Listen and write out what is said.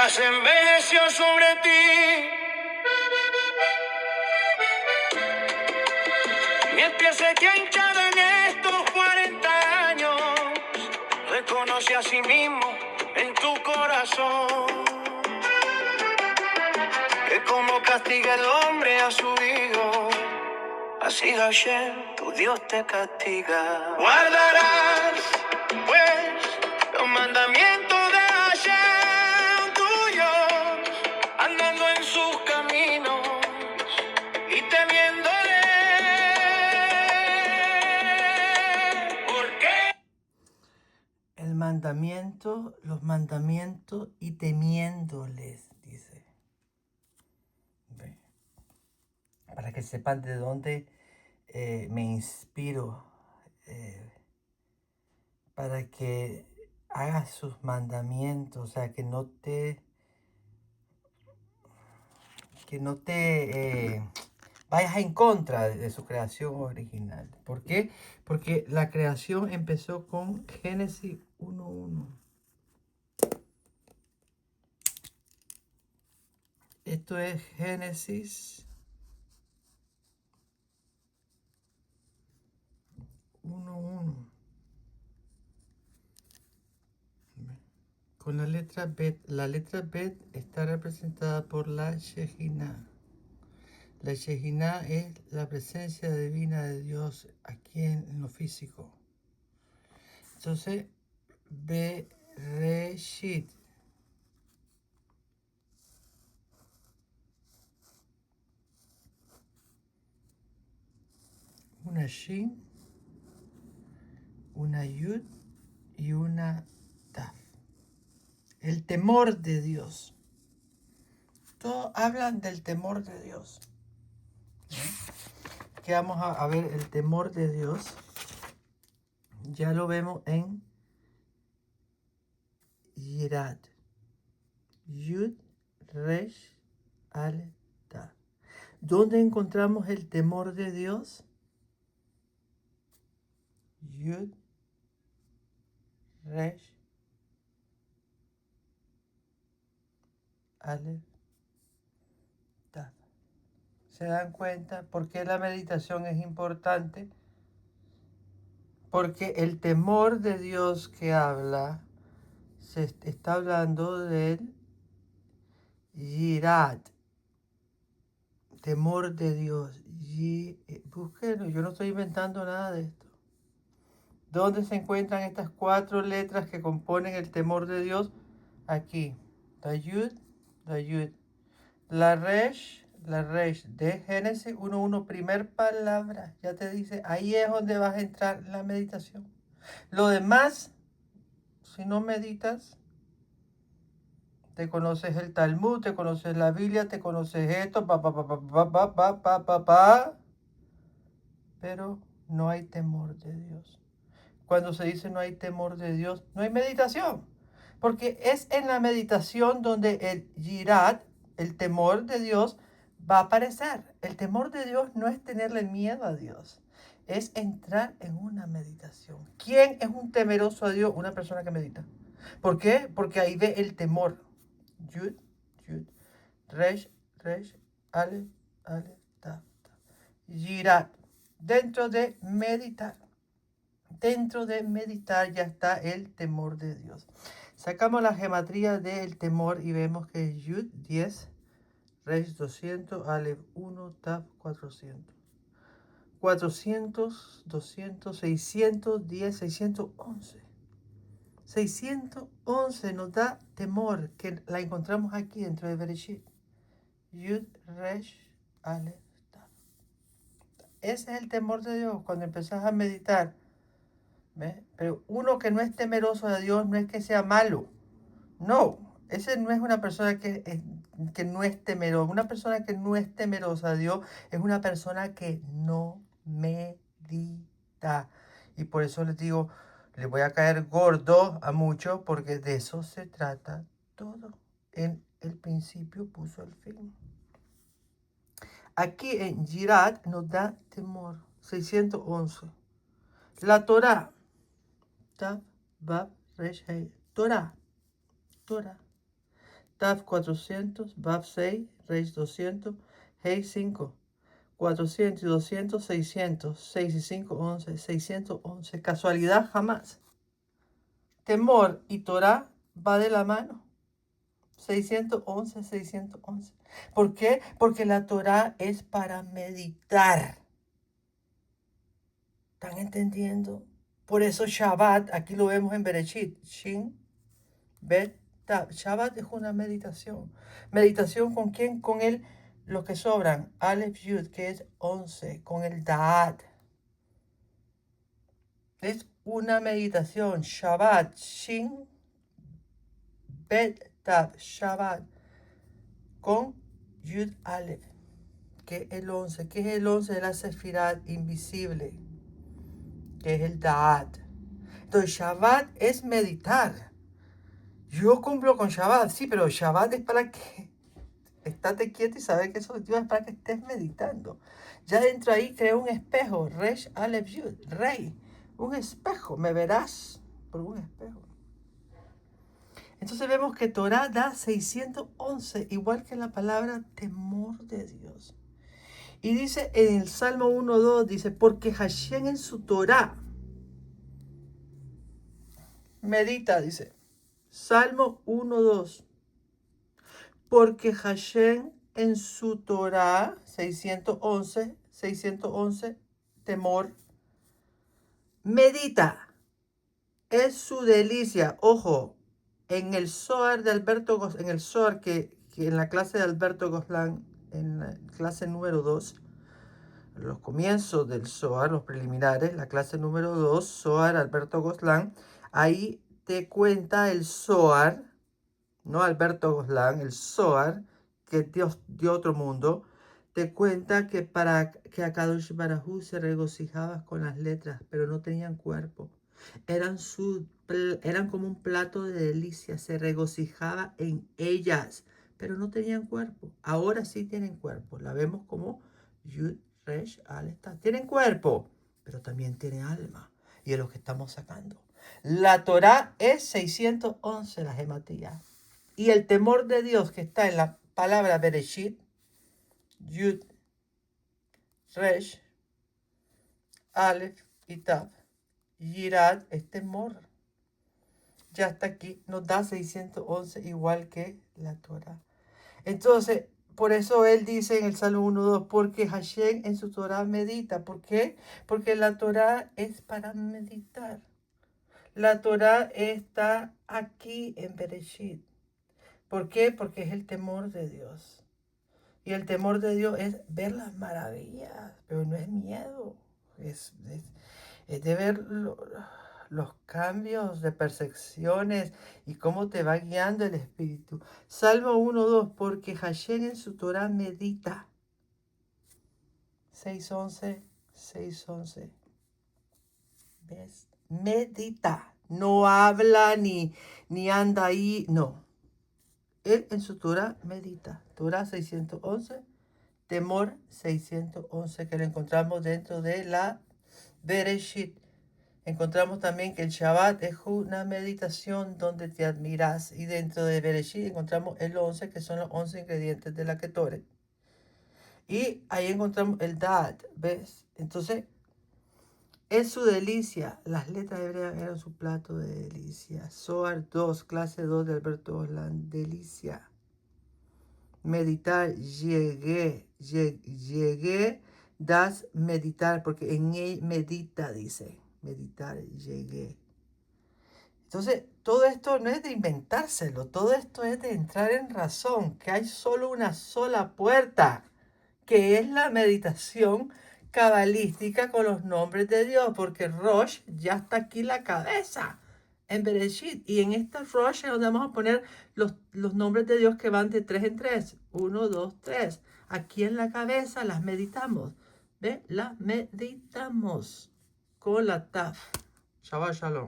se envejeció sobre ti. Mi piel se te ha hinchado en estos 40 años. Reconoce a sí mismo en tu corazón que como castiga el hombre a su hijo, así Hashem, tu Dios te castiga. Guardarás, pues, los mandamientos de Hashem tuyos, andando en sus caminos y temiéndole. ¿Por qué? El mandamiento, los mandamientos y temiéndoles, dice. Ve. Para que sepan de dónde me inspiro, para que hagas sus mandamientos, o sea, que no te vayas en contra de su creación original. ¿Por qué? Porque la creación empezó con Génesis 1:1. Esto es Génesis 1:1. Con la letra Bet. La letra Bet está representada por la Shejinah. La Shejinah es la presencia divina de Dios aquí en lo físico. Entonces, Bereshit. Una Shin, una Yud y una Taf. El temor de Dios. Todos hablan del temor de Dios. Que vamos a ver el temor de Dios. Ya lo vemos en Yirat. Yud, Resh, Ale, Taf. ¿Dónde encontramos el temor de Dios? Yud, Resh, Ale, Taf. ¿Se dan cuenta por qué la meditación es importante? Porque el temor de Dios que habla, se está hablando del Yirat, temor de Dios. Búsquenlo, yo no estoy inventando nada de esto. ¿Dónde se encuentran estas 4 letras que componen el temor de Dios? Aquí. La Yud, la Yud. La Resh de Génesis 1:1, primer palabra. Ya te dice, ahí es donde vas a entrar en la meditación. Lo demás, si no meditas, te conoces el Talmud, te conoces la Biblia, te conoces esto, pero no hay temor de Dios. Cuando se dice no hay temor de Dios, no hay meditación. Porque es en la meditación donde el Yirat, el temor de Dios, va a aparecer. El temor de Dios no es tenerle miedo a Dios, es entrar en una meditación. ¿Quién es un temeroso a Dios? Una persona que medita. ¿Por qué? Porque ahí ve el temor. Yud, Yud, Resh, Resh, Ale, Ale, Ta, Ta. Yirat. Dentro de meditar. Dentro de meditar ya está el temor de Dios. Sacamos la gematría del temor y vemos que es Yud 10, Resh 200, Aleph 1, Tav 400. 400, 200, 610, 611. 611 nos da temor, que la encontramos aquí dentro de Bereshit. Yud, Resh, Aleph, Tav. Ese es el temor de Dios cuando empezás a meditar. ¿Ves? Pero uno que no es temeroso de Dios no es que sea malo. No, ese no es una persona que no es temerosa. Una persona que no es temerosa de Dios es una persona que no medita. Y por eso les digo, le voy a caer gordo a muchos porque de eso se trata todo. En el principio puso el fin. Aquí en Yirat nos da temor. 611. La Torah. Tav, Bab, Resh, Hey. Torah. Tav 400, Vav 6, Resh 200, Hey 5, 400 y 200, 600, 6 y 5, 11, 611. Casualidad jamás. Temor y Torah va de la mano. 611, 611. ¿Por qué? Porque la Torah es para meditar. ¿Están entendiendo? Por eso Shabbat, aquí lo vemos en Bereshit, Shin, Bet, Tav. Shabbat es una meditación. ¿Meditación con quién? Con los que sobran. Aleph, Yud, que es 11. Con el Da'at. Es una meditación. Shabbat, Shin, Bet, Tav. Shabbat. Con Yud, Aleph. Que es el 11. ¿Qué es el 11 de la Sefirat invisible? Que es el Da'at. Entonces, Shabbat es meditar. Yo cumplo con Shabbat, sí, pero Shabbat es para que estate quieto y saber que eso es para que estés meditando. Ya dentro ahí creo un espejo, Resh Aleph Yud, Rey, un espejo, me verás por un espejo. Entonces vemos que Torah da 611, igual que la palabra temor de Dios. Y dice en el Salmo 1:2, dice, porque Hashem en su Torah medita, dice, Salmo 1:2. Porque Hashem en su Torah, 611, temor, medita, es su delicia. Ojo, en el Zohar de Alberto Gozlán, en el Zohar que en la clase de Alberto Gozlán, en la clase número 2, los comienzos del Zohar, los preliminares, la clase número 2, Zohar Alberto Gozlán, ahí te cuenta el Zohar, no Alberto Gozlán, el Zohar, que Dios dio otro mundo, te cuenta que para que Akadosh Barajú se regocijaba con las letras, pero no tenían cuerpo. Eran como un plato de delicia, se regocijaba en ellas, pero no tenían cuerpo. Ahora sí tienen cuerpo. La vemos como Yud, Resh, Aleph, Tav. Tienen cuerpo, pero también tiene alma. Y es lo que estamos sacando. La Torah es 611, la gematría. Y el temor de Dios que está en la palabra Bereshit, Yud, Resh, Aleph y Tav, Yirad es temor. Ya está aquí, nos da 611 igual que la Torah. Entonces, por eso él dice en el Salmo 1:2, porque Hashem en su Torah medita. ¿Por qué? Porque la Torah es para meditar. La Torah está aquí en Bereshit. ¿Por qué? Porque es el temor de Dios. Y el temor de Dios es ver las maravillas, pero no es miedo. Es de ver los cambios de percepciones y cómo te va guiando el Espíritu. Salmo 1:2, porque Hashem en su Torah medita. 6:11, 6:11. ¿Ves? Medita. No habla ni anda ahí, no. Él en su Torah medita. Torah 611, temor 611, que lo encontramos dentro de la Bereshit. Encontramos también que el Shabbat es una meditación donde te admiras. Y dentro de Bereshit encontramos el 11, que son los 11 ingredientes de la Ketore. Y ahí encontramos el Da'at, ¿ves? Entonces, es su delicia. Las letras hebreas eran su plato de delicia. Zohar 2, clase 2 de Alberto Gozlán, delicia. Meditar, llegué, das meditar, porque en él medita, dice, meditar, llegué. Entonces, todo esto no es de inventárselo, todo esto es de entrar en razón, que hay solo una sola puerta, que es la meditación cabalística con los nombres de Dios, porque Rosh ya está aquí la cabeza en Bereshit, y en esta Rosh es donde vamos a poner los nombres de Dios que van de 3 en 3, 1, 2, 3. Aquí en la cabeza las meditamos, ¿ve? Las meditamos con la Taf. Shabbat Shalom.